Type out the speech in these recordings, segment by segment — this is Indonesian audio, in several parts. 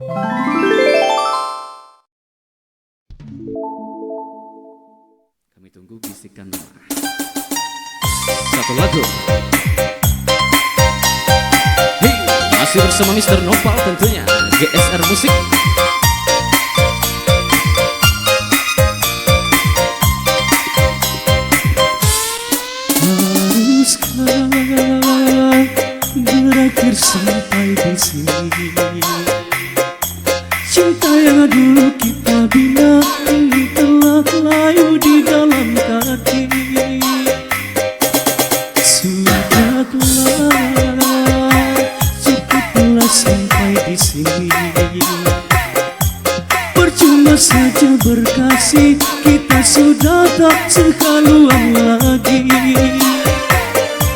Kami tunggu bisikan nama. Satu lagu. Hey, masih bersama Mr. Nopal tentunya, GSR Musik. Haruskah berakhir sampai di sini? Cinta yang dulu kita bina ini telah layu di dalam hati. Sudahlah, cukuplah sampai di sini. Percuma saja berkasih, kita sudah tak sekaluan lagi.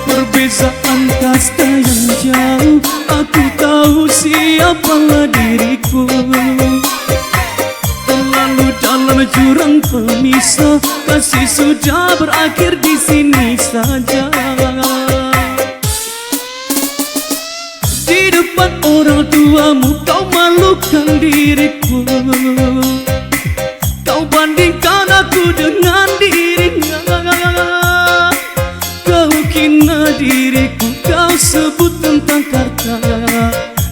Perbezaan kasta yang jauh, aku tahu siapalah diriku. Terlalu dalam jurang pemisah, kasih sudah berakhir di sini saja. Di depan orang tuamu kau malukan diriku. Kau bandingkan aku dengan dirinya. Kau hina diriku, kau sebut tentang kata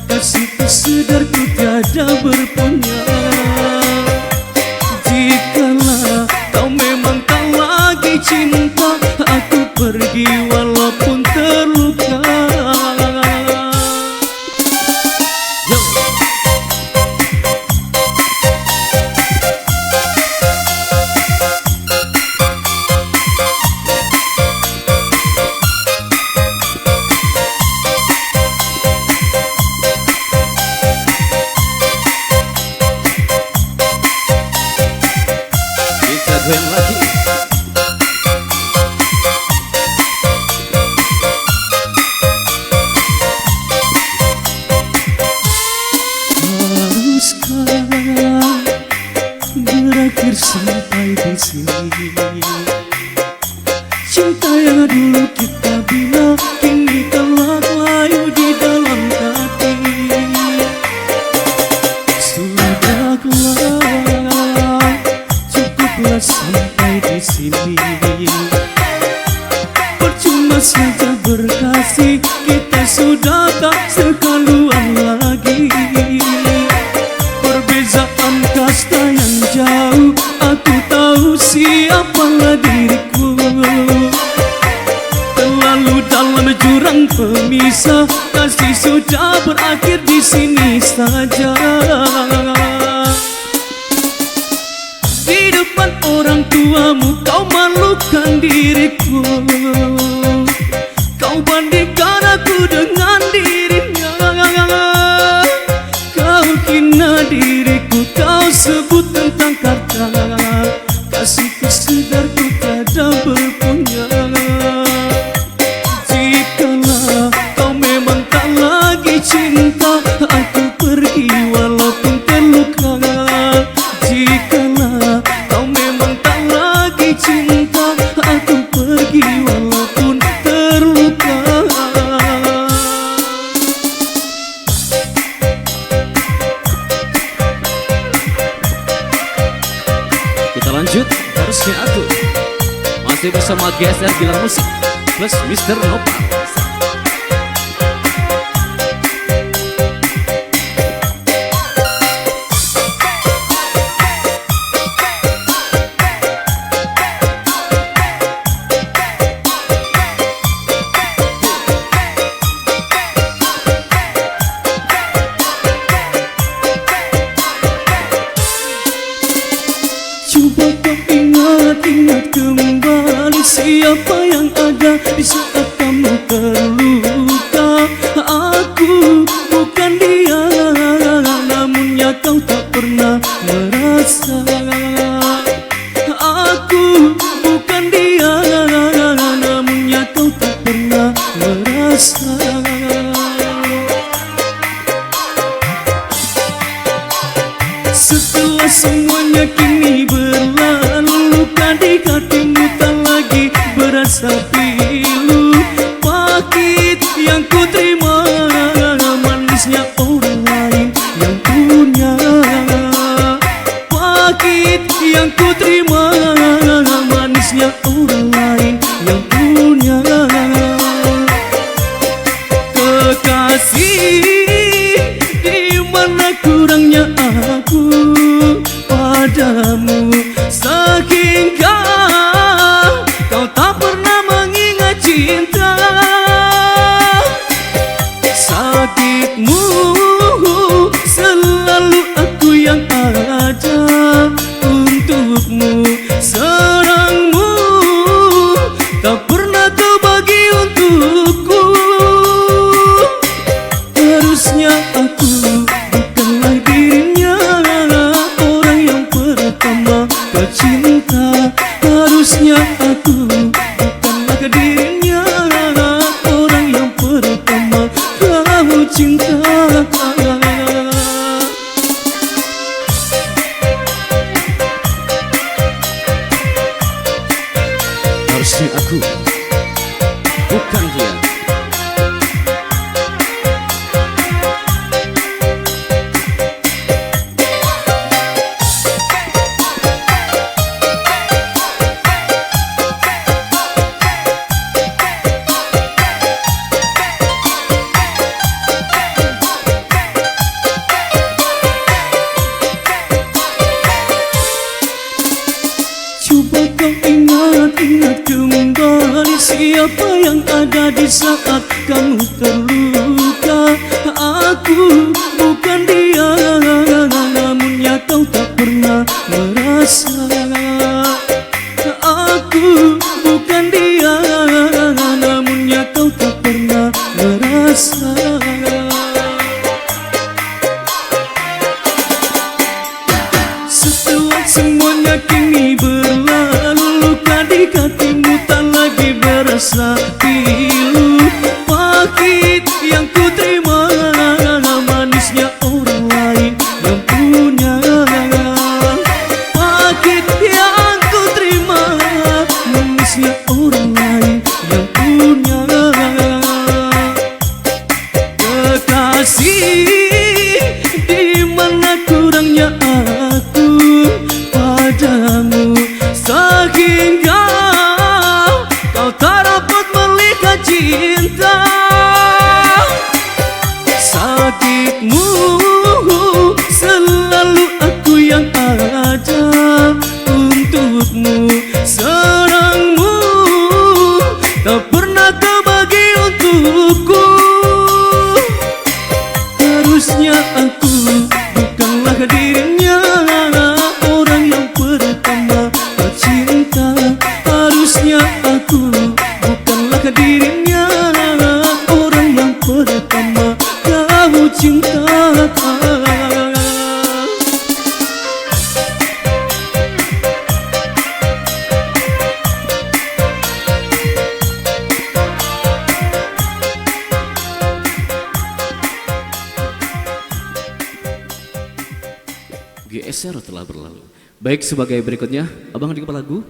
kasihku sedar ku tiada berpunya. Jikalau kau memang tak lagi cinta, aku pergi walaupun terluka. Goyang lagi. Haruskah berakhir sampai di sini? Cinta yang dulu kita bina kini telah layu di dalam hati. Sudahlah, cukuplah sampai di sini. Percuma saja berkasih, kita sudah tak sekaluan lagi. Perbezaan kasta yang jauh, aku tahu siapalah diriku. Terlalu dalam jurang pemisah, kasih sudah berakhir di sini saja. Di depan orang tuamu kau malukan diriku. Kau bandingkan aku dengan dirinya. Kau hina diriku, kau sebut tentang kata kasihku sedar ku tiada berpunya. Jikalau kau memang tak lagi cinta, aku pergi walaupun terluka. Jikalau kau memang tak lagi cinta, aku pergi walaupun terluka. Kita lanjut, harusnya aku masih bersama GSR Gilang Musik plus Mr. Nopal. Coba kau ingat kembali siapa yang ada di saat kamu terluka. Aku bukan dia, namunnya kau tak pernah merasa. Aku bukan dia, namunnya kau tak pernah merasa. Setelah semuanya kini berlalu, luka di hatimu tak lagi berasa pilu. Pahit yang ku terima, manisnya orang lain yang punya. siapa yang ada di saat kamu terluka. Aku bukan dia, namunnya kau tak pernah merasa. Aku bukan dia, namunnya kau tak pernah merasa. Setelah semuanya kini berlalu, luka di hatimu tak lagi berasa pilu. Pahit yang ku terima, manisnya orang lain yang punya. Pahit yang ku terima, manisnya orang lain yang punya. Kekasih, di mana kurangnya aku padamu, sehingga kau tak dapat melihat cinta. Sakitmu selalu aku yang ada untukmu, serangmu tak pernah kau bagi untukku. Harusnya aku bukanlah dirinya, orang yang pertama kau cinta. Harusnya aku bukanlah dirinya, orang yang pertama kau cintakan. GSR telah berlalu. Baik, sebagai berikutnya, abang di kepala lagu.